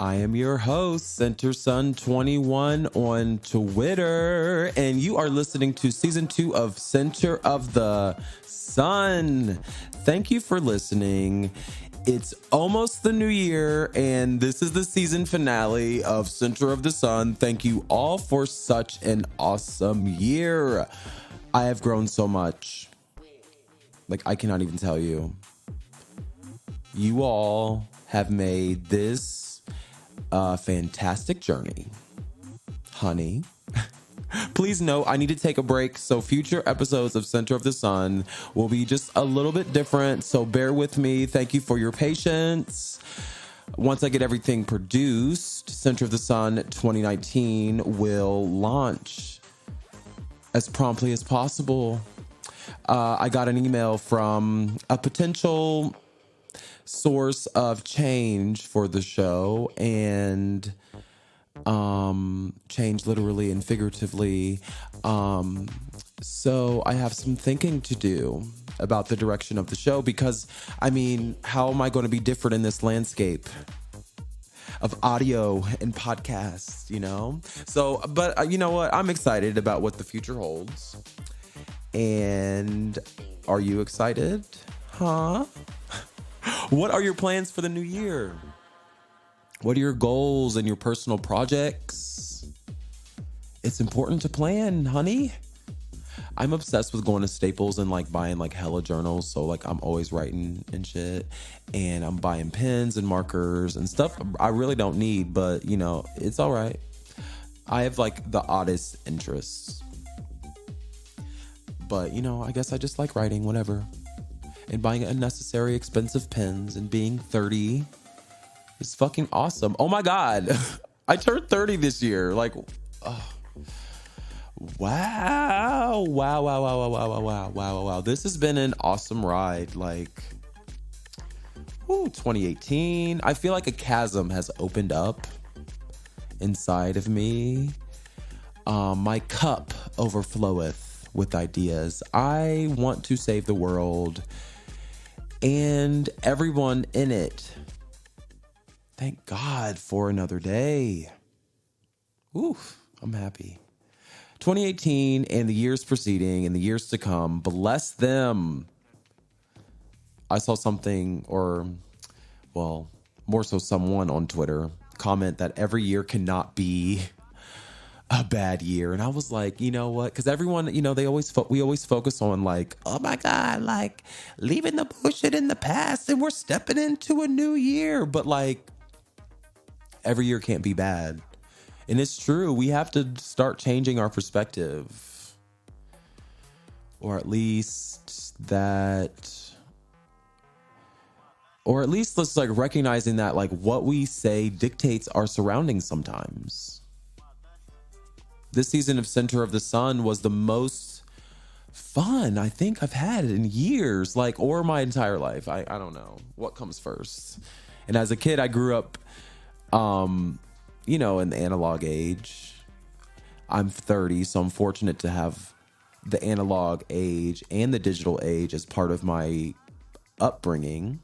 I am your host, CenterSun21 on Twitter, and you are listening to Season 2 of Center of the Sun. Thank you for listening. It's almost the new year, and this is the season finale of Center of the Sun. Thank you all for such an awesome year. I have grown so much. I cannot even tell you. You all have made this a fantastic journey. Honey, please know I need to take a break, so future episodes of Center of the Sun will be just a little bit different, so bear with me. Thank you for your patience. Once I get everything produced, Center of the Sun 2019 will launch as promptly as possible. I got an email from a potential source of change for the show, and change literally and figuratively. So I have some thinking to do about the direction of the show, because how am I going to be different in this landscape of audio and podcasts, but you know what? I'm excited about what the future holds. And are you excited? Huh? What are your plans for the new year? What are your goals and your personal projects? It's important to plan, honey. I'm obsessed with going to Staples and buying hella journals. So I'm always writing and shit. And I'm buying pens and markers and stuff I really don't need, but it's all right. I have the oddest interests. But I guess I just like writing, whatever. And buying unnecessary expensive pens and being 30 is fucking awesome. Oh my God. I turned 30 this year. Wow. Wow. This has been an awesome ride. 2018. I feel like a chasm has opened up inside of me. My cup overfloweth with ideas. I want to save the world and everyone in it. Thank God for another day. Oof, I'm happy. 2018 and the years preceding and the years to come, bless them. I saw something, or, well, more so someone on Twitter comment that every year cannot be a bad year. And I was like, you know what? Because everyone, we always focus on oh my God, leaving the bullshit in the past and we're stepping into a new year. But every year can't be bad. And it's true. We have to start changing our perspective. Or at least let's recognizing that what we say dictates our surroundings sometimes. This season of Center of the Sun was the most fun I think I've had in years, or my entire life. I don't know what comes first. And as a kid, I grew up, in the analog age. I'm 30, so I'm fortunate to have the analog age and the digital age as part of my upbringing.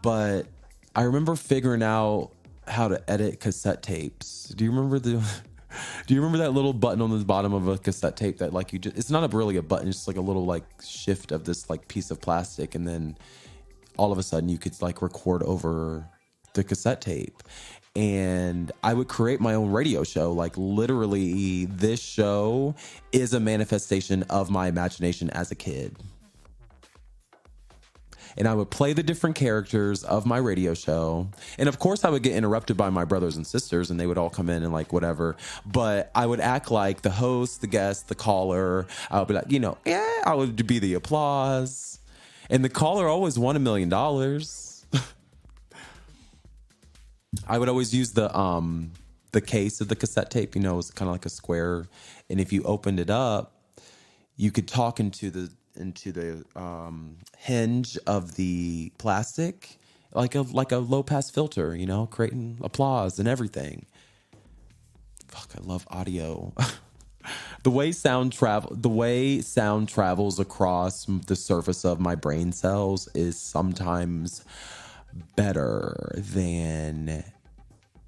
But I remember figuring out how to edit cassette tapes. Do you remember that little button on the bottom of a cassette tape that it's not really a button, it's just a little shift of this piece of plastic, and then all of a sudden you could record over the cassette tape. And I would create my own radio show. Literally, this show is a manifestation of my imagination as a kid. And I would play the different characters of my radio show. And of course, I would get interrupted by my brothers and sisters, and they would all come in and whatever. But I would act like the host, the guest, the caller. I would be I would be the applause. And the caller always won $1 million. I would always use the case of the cassette tape. It was kind of like a square. And if you opened it up, you could talk into the hinge of the plastic, like a low pass filter, creating applause and everything. Fuck, I love audio. The way sound travels across the surface of my brain cells is sometimes better than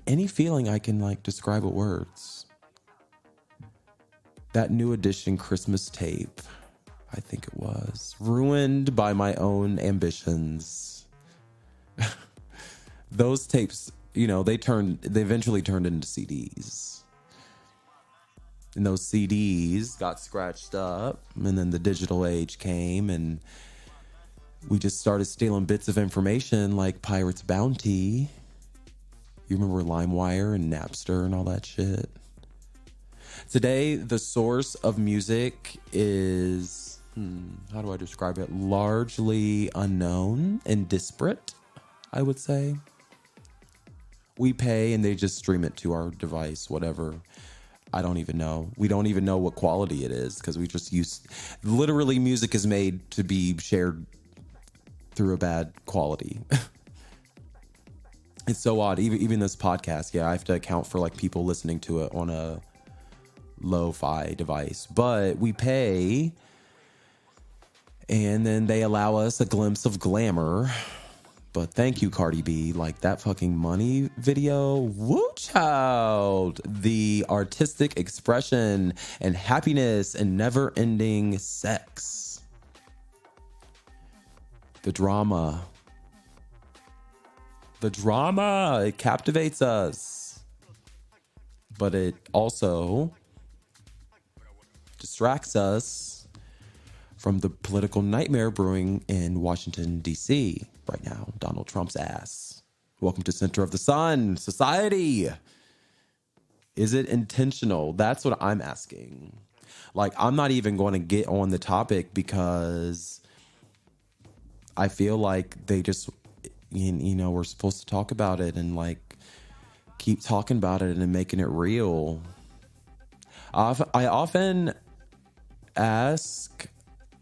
any feeling I can like describe with words. That New Edition Christmas tape, I think it was, ruined by my own ambitions. Those tapes, you know, they eventually turned into CDs. And those CDs got scratched up, and then the digital age came, and we just started stealing bits of information like Pirate's Bounty. You remember LimeWire and Napster and all that shit? Today, the source of music is, how do I describe it? Largely unknown and disparate, I would say. We pay and they just stream it to our device, whatever. I don't even know. We don't even know what quality it is because we just literally music is made to be shared through a bad quality. It's so odd. Even this podcast, I have to account for like people listening to it on a lo-fi device, but we pay and then they allow us a glimpse of glamour. But thank you, Cardi B. Like that fucking Money video. Woo child. The artistic expression and happiness and never ending sex. The drama. It captivates us. But it also distracts us from the political nightmare brewing in Washington, D.C. right now. Donald Trump's ass. Welcome to Center of the Sun. Society. Is it intentional? That's what I'm asking. Like, I'm not even going to get on the topic because I feel like they just, you know, we're supposed to talk about it and like keep talking about it and making it real. I often ask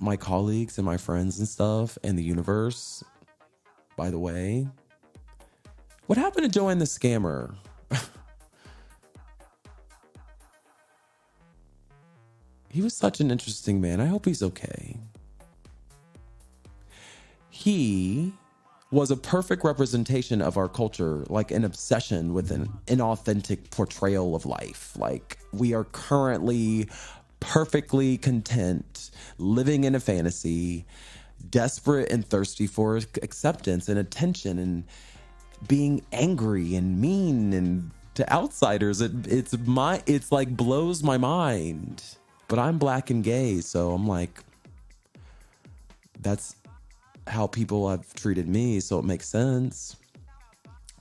my colleagues and my friends and stuff and the universe, by the way, what happened to Joanne the Scammer? He was such an interesting man. I hope he's okay. He was a perfect representation of our culture, like an obsession with an inauthentic portrayal of life. Like we are currently perfectly content, living in a fantasy, desperate and thirsty for acceptance and attention and being angry and mean and to outsiders. It's like blows my mind. But I'm black and gay, so I'm like, that's how people have treated me, so it makes sense.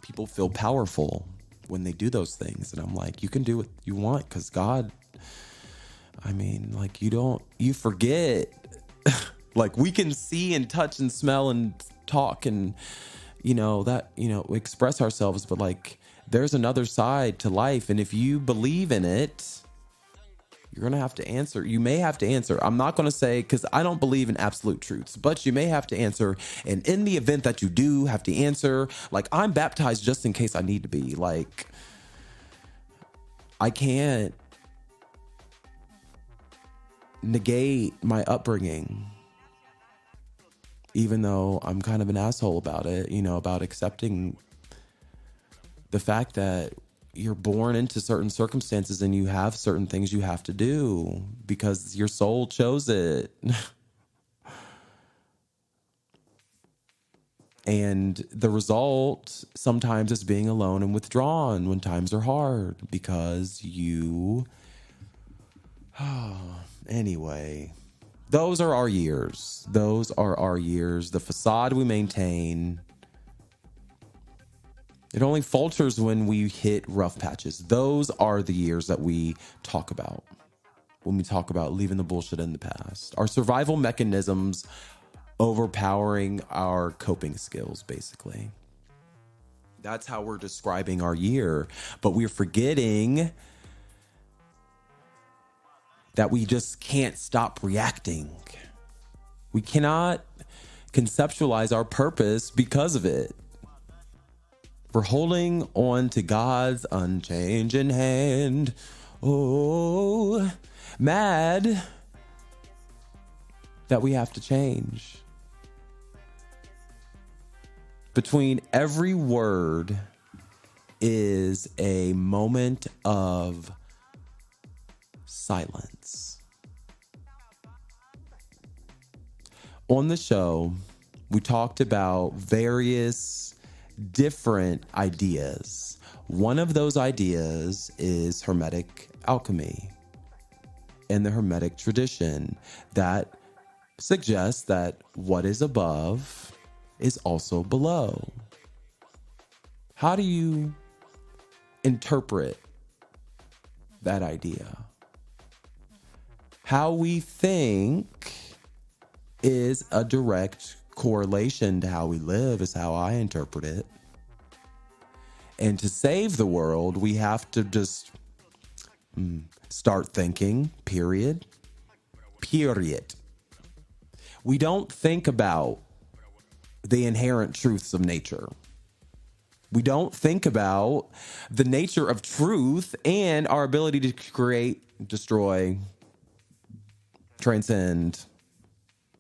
People feel powerful when they do those things, and I'm like, you can do what you want because God, I mean, like you forget. Like we can see and touch and smell and talk and, express ourselves, but like there's another side to life. And if you believe in it, you're going to have to answer. You may have to answer. I'm not going to say, because I don't believe in absolute truths, but you may have to answer. And in the event that you do have to answer, like I'm baptized just in case I need to be. Like I can't negate my upbringing, even though I'm kind of an asshole about it, about accepting the fact that you're born into certain circumstances and you have certain things you have to do because your soul chose it. And the result sometimes is being alone and withdrawn when times are hard because you... Anyway, those are our years. Those are our years. The facade we maintain... It only falters when we hit rough patches. Those are the years that we talk about when we talk about leaving the bullshit in the past. Our survival mechanisms overpowering our coping skills, basically. That's how we're describing our year. But we're forgetting that we just can't stop reacting. We cannot conceptualize our purpose because of it. We're holding on to God's unchanging hand. Oh, mad that we have to change. Between every word is a moment of silence. On the show, we talked about various different ideas. One of those ideas is Hermetic alchemy and the Hermetic tradition that suggests that what is above is also below. How do you interpret that idea? How we think is a direct correlation to how we live, is how I interpret it. And to save the world, we have to just start thinking, period. Period. We don't think about the inherent truths of nature. We don't think about the nature of truth and our ability to create, destroy, transcend,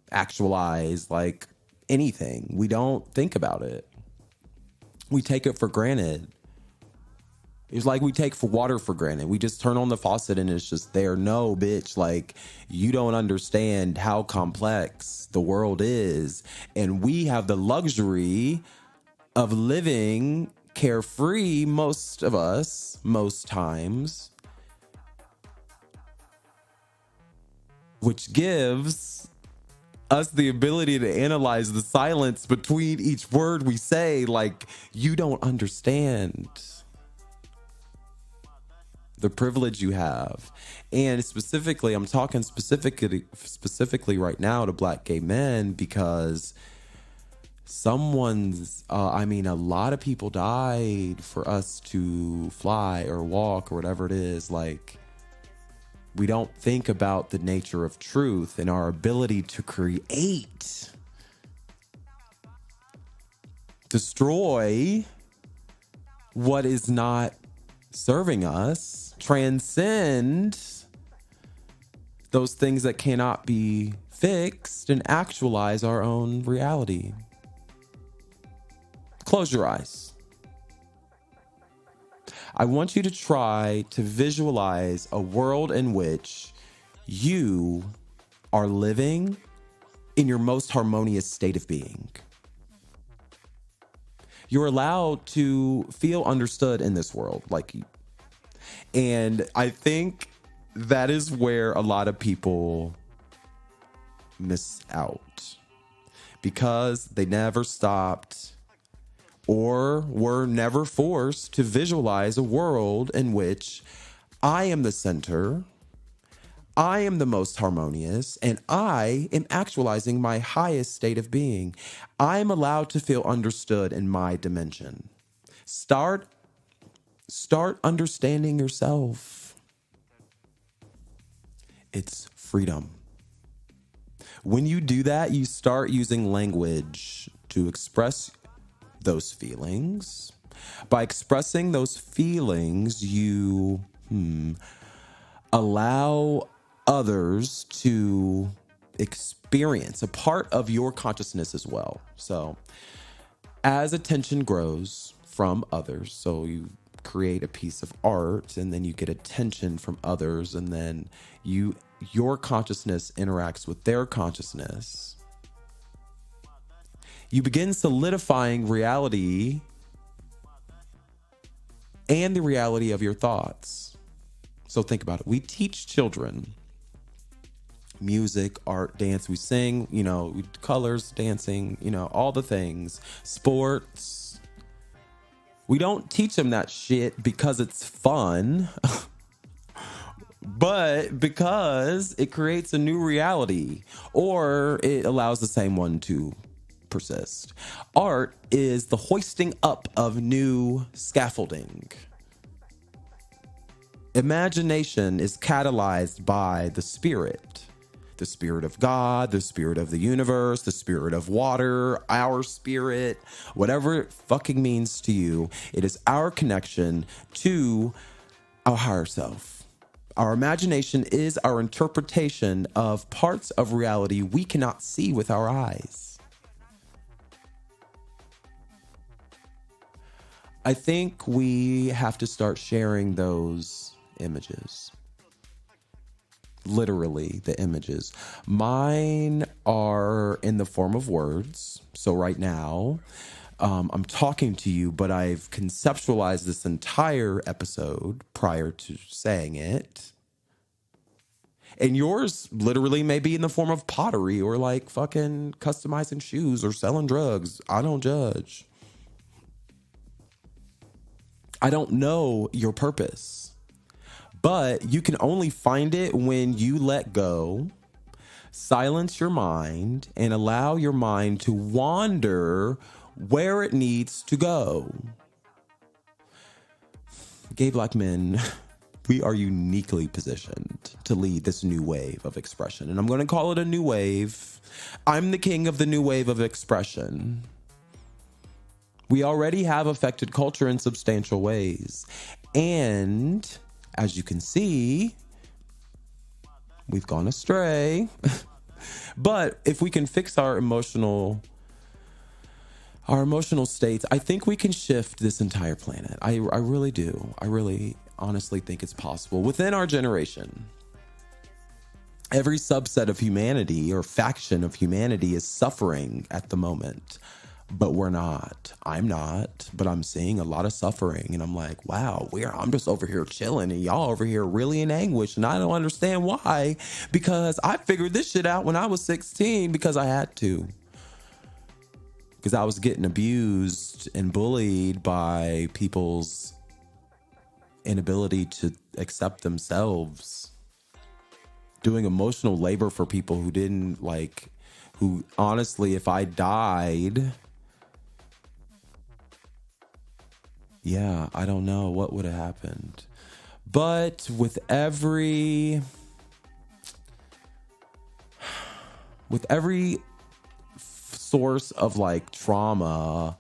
actualize, like anything. We don't think about it. We take it for granted. It's like we take water for granted. We just turn on the faucet and it's just there. No, bitch, like you don't understand how complex the world is. And we have the luxury of living carefree, most of us, most times, which gives us the ability to analyze the silence between each word we say. Like, you don't understand the privilege you have. And specifically, I'm talking specifically right now to Black gay men, because a lot of people died for us to fly or walk or whatever it is. Like, we don't think about the nature of truth and our ability to create, destroy what is not serving us, transcend those things that cannot be fixed, and actualize our own reality. Close your eyes. I want you to try to visualize a world in which you are living in your most harmonious state of being. You're allowed to feel understood in this world, and I think that is where a lot of people miss out, because they never stopped or were never forced to visualize a world in which I am the center, I am the most harmonious, and I am actualizing my highest state of being. I am allowed to feel understood in my dimension. Start understanding yourself. It's freedom. When you do that, you start using language to express those feelings. By expressing those feelings, you allow others to experience a part of your consciousness as well. So as attention grows from others, so you create a piece of art and then you get attention from others, and then your consciousness interacts with their consciousness. You begin solidifying reality and the reality of your thoughts. So think about it. We teach children music, art, dance. We sing, colors, dancing, all the things, sports. We don't teach them that shit because it's fun, but because it creates a new reality, or it allows the same one to persist. Art is the hoisting up of new scaffolding. Imagination is catalyzed by the spirit of God, the spirit of the universe, the spirit of water, our spirit, whatever it fucking means to you. It is our connection to our higher self. Our imagination is our interpretation of parts of reality we cannot see with our eyes. I think we have to start sharing those images. Literally, the images. Mine are in the form of words. So right now, I'm talking to you, but I've conceptualized this entire episode prior to saying it. And yours literally may be in the form of pottery or like fucking customizing shoes or selling drugs. I don't judge. I don't know your purpose, but you can only find it when you let go, silence your mind, and allow your mind to wander where it needs to go. Gay Black men, we are uniquely positioned to lead this new wave of expression. And I'm going to call it a new wave. I'm the king of the new wave of expression. We already have affected culture in substantial ways. And as you can see, we've gone astray. But if we can fix our emotional states, I think we can shift this entire planet. I really do. I really honestly think it's possible within our generation. Every subset of humanity or faction of humanity is suffering at the moment, but we're not. I'm not, but I'm seeing a lot of suffering, and I'm like, wow, I'm just over here chilling, and y'all over here really in anguish, and I don't understand why, because I figured this shit out when I was 16 because I had to. Because I was getting abused and bullied by people's inability to accept themselves. Doing emotional labor for people who didn't who honestly, if I died, yeah, I don't know what would have happened. But with every source of like trauma,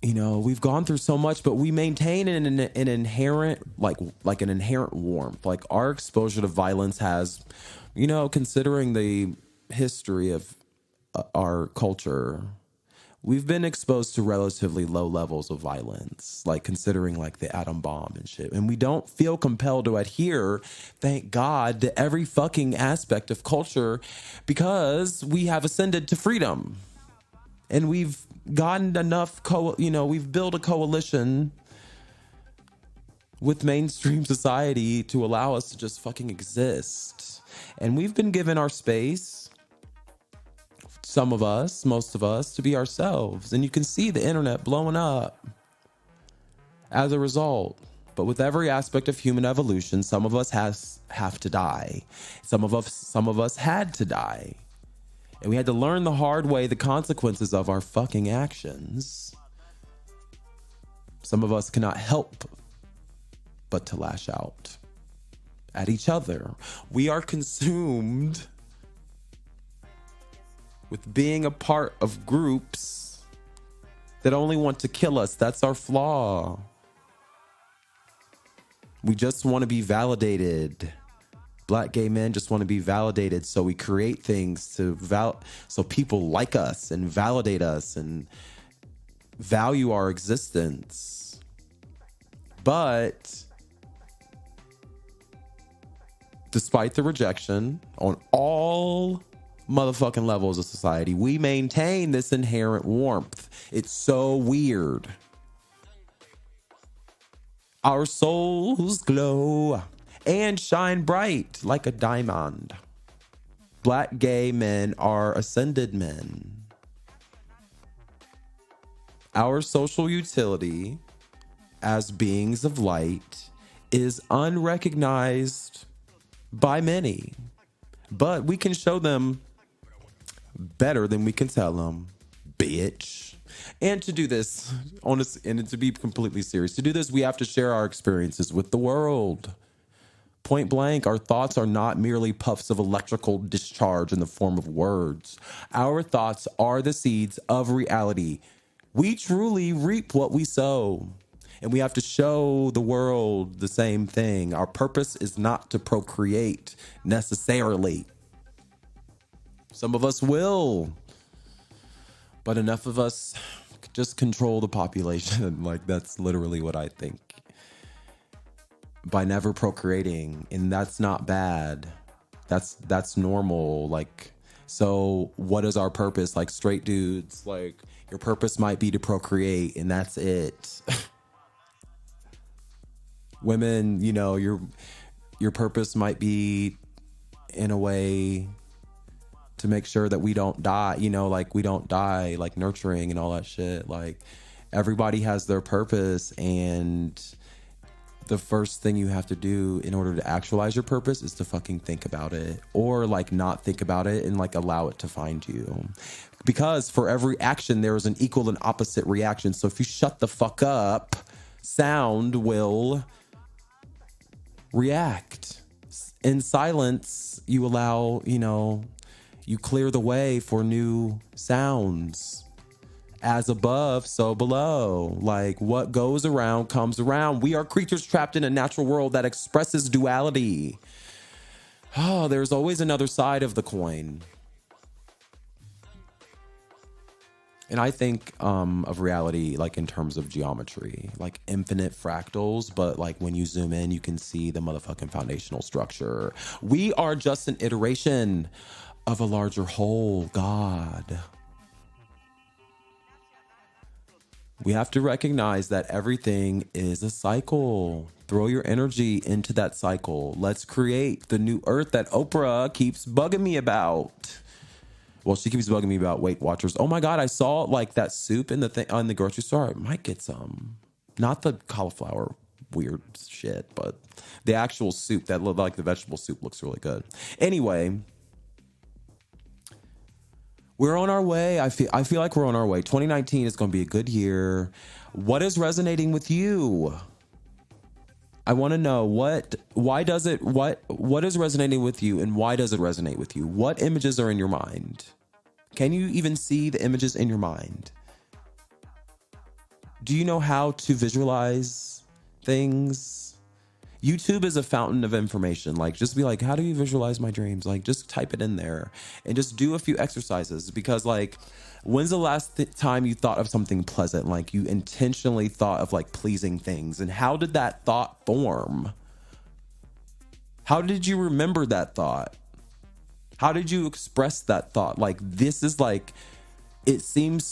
you know, we've gone through so much, but we maintain an inherent like an inherent warmth. Like our exposure to violence has, you know, considering the history of our culture, we've been exposed to relatively low levels of violence, like considering like the atom bomb and shit. And we don't feel compelled to adhere, thank God, to every fucking aspect of culture because we have ascended to freedom. And we've gotten enough, we've built a coalition with mainstream society to allow us to just fucking exist. And we've been given our space, some of us, most of us, to be ourselves. And you can see the internet blowing up as a result. But with every aspect of human evolution, some of us have to die. Some of us had to die. And we had to learn the hard way the consequences of our fucking actions. Some of us cannot help but to lash out at each other. We are consumed with being a part of groups that only want to kill us. That's our flaw. We just want to be validated. Black gay men just want to be validated, so we create things so people like us and validate us and value our existence. But despite the rejection on all motherfucking levels of society, we maintain this inherent warmth. It's so weird. Our souls glow and shine bright like a diamond. Black gay men are ascended men. Our social utility as beings of light is unrecognized by many, but we can show them better than we can tell them, bitch. And to do this, and to be completely serious, to do this, we have to share our experiences with the world. Point blank, our thoughts are not merely puffs of electrical discharge in the form of words. Our thoughts are the seeds of reality. We truly reap what we sow. And we have to show the world the same thing. Our purpose is not to procreate necessarily. Some of us will, but enough of us just control the population. Like, that's literally what I think. By never procreating, and that's not bad. That's normal. Like, so what is our purpose? Like, straight dudes, like, your purpose might be to procreate, and that's it. Women, you know, your purpose might be, in a way, to make sure that we don't die, you know, like, we don't die, like, nurturing and all that shit. Like, everybody has their purpose, and the first thing you have to do in order to actualize your purpose is to fucking think about it, or like not think about it and like allow it to find you. Because for every action, there is an equal and opposite reaction. So if you shut the fuck up, sound will react. In silence, you allow, you know, you clear the way for new sounds. As above, so below. Like, what goes around comes around. We are creatures trapped in a natural world that expresses duality. Oh, there's always another side of the coin. And I think of reality like in terms of geometry, like infinite fractals, but like when you zoom in, you can see the motherfucking foundational structure. We are just an iteration of a larger whole, God. We have to recognize that everything is a cycle. Throw your energy into that cycle. Let's create the new earth that Oprah keeps bugging me about. Well, she keeps bugging me about Weight Watchers. Oh my God, I saw like that soup in the thing on the grocery store. I might get some. Not the cauliflower weird shit, but the actual soup that looked like the vegetable soup looks really good. Anyway, we're on our way. I feel like we're on our way. 2019 is going to be a good year. What is resonating with you? I want to know what is resonating with you, and why does it resonate with you? What images are in your mind? Can you even see the images in your mind? Do you know how to visualize things? YouTube is a fountain of information. Like, just be like, how do you visualize my dreams? Like, just type it in there and just do a few exercises. Because like, when's the last time you thought of something pleasant? Like, you intentionally thought of like pleasing things, and how did that thought form? How did you remember that thought? How did you express that thought? Like, this is like, it seems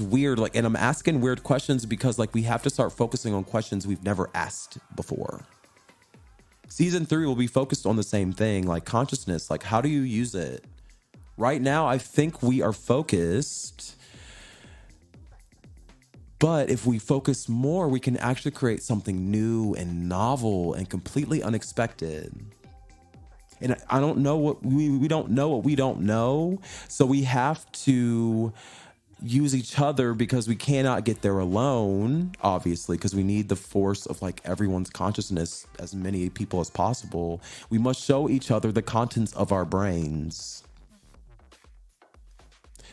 weird. Like, and I'm asking weird questions because like we have to start focusing on questions we've never asked before. Season 3 will be focused on the same thing, like consciousness. Like, how do you use it? Right now, I think we are focused. But if we focus more, we can actually create something new and novel and completely unexpected. And I don't know what we don't know what we don't know. So we have to use each other, because we cannot get there alone, obviously, because we need the force of like everyone's consciousness, as many people as possible. We must show each other the contents of our brains.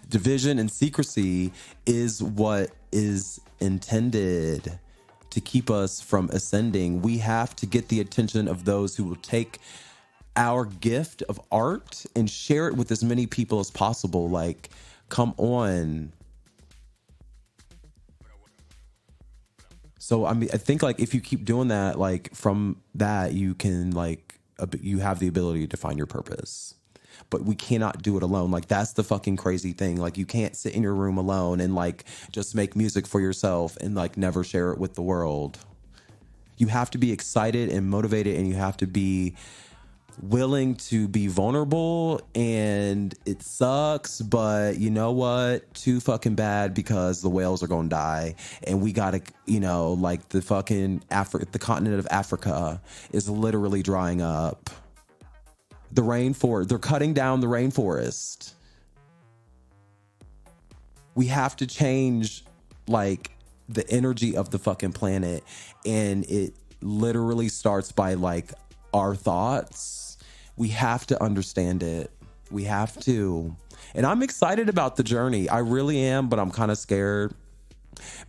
Division and secrecy is what is intended to keep us from ascending. We have to get the attention of those who will take our gift of art and share it with as many people as possible. Like, come on. So I mean, I think like if you keep doing that, like from that, you can like, you have the ability to find your purpose. But we cannot do it alone. Like, that's the fucking crazy thing. Like, you can't sit in your room alone and like just make music for yourself and like never share it with the world. You have to be excited and motivated, and you have to be willing to be vulnerable. And it sucks, but you know what? Too fucking bad, because the whales are gonna die, and we gotta, you know, like the fucking the continent of Africa is literally drying up. The rainforest, they're cutting down the rainforest. We have to change like the energy of the fucking planet, and it literally starts by like our thoughts. We have to understand it. We have to. And I'm excited about the journey. I really am, but I'm kind of scared.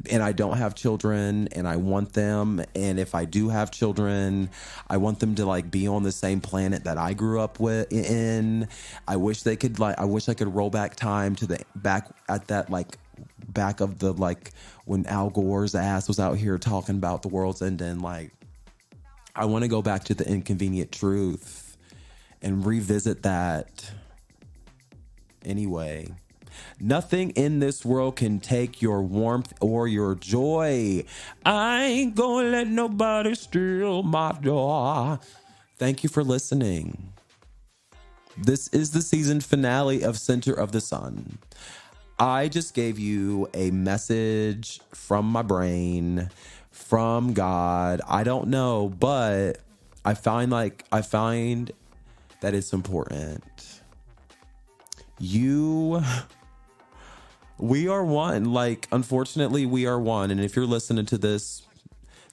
And I don't have children, and I want them. And if I do have children, I want them to like be on the same planet that I grew up I wish I could roll back time to back at that like back of the, like, when Al Gore's ass was out here talking about the world's ending. Like, I want to go back to the inconvenient truth and revisit that. Anyway, nothing in this world can take your warmth or your joy. I ain't gonna let nobody steal my joy. Thank you for listening. This is the season finale of Center of the Sun. I just gave you a message from my brain, from God. I don't know, but I find that it's important. We are one. Like, unfortunately, we are one. And if you're listening to this,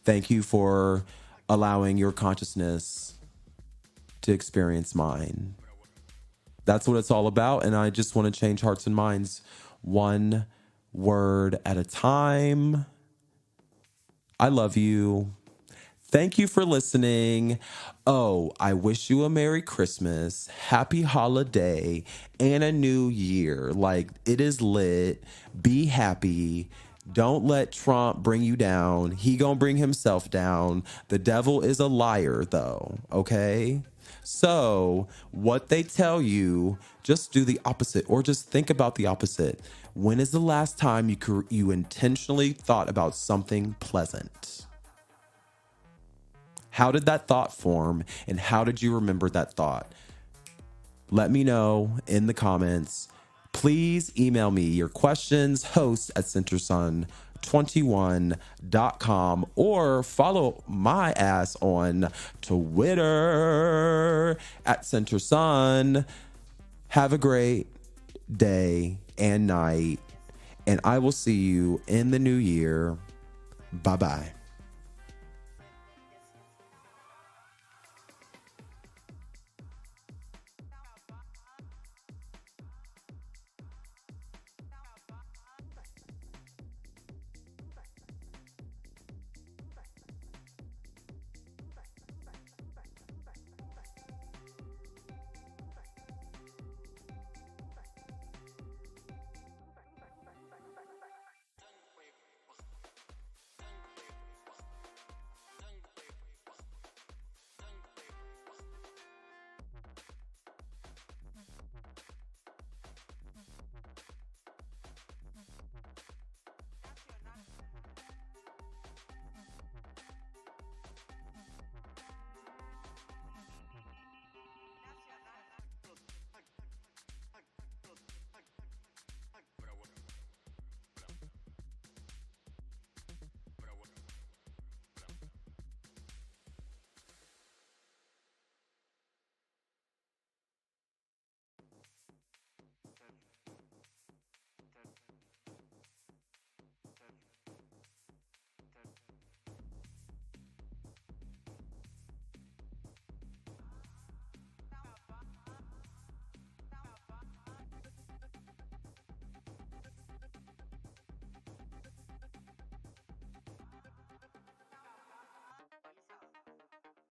thank you for allowing your consciousness to experience mine. That's what it's all about. And I just want to change hearts and minds one word at a time. I love you. Thank you for listening. Oh, I wish you a Merry Christmas, Happy Holiday, and a New Year. Like, it is lit. Be happy. Don't let Trump bring you down. He gonna bring himself down. The devil is a liar, though, okay? So what they tell you, just do the opposite, or just think about the opposite. When is the last time you intentionally thought about something pleasant? How did that thought form, and how did you remember that thought? Let me know in the comments. Please email me your questions, hosts@centersun21.com, or follow my ass on Twitter @CenterSun. Have a great day and night, and I will see you in the new year. Bye-bye.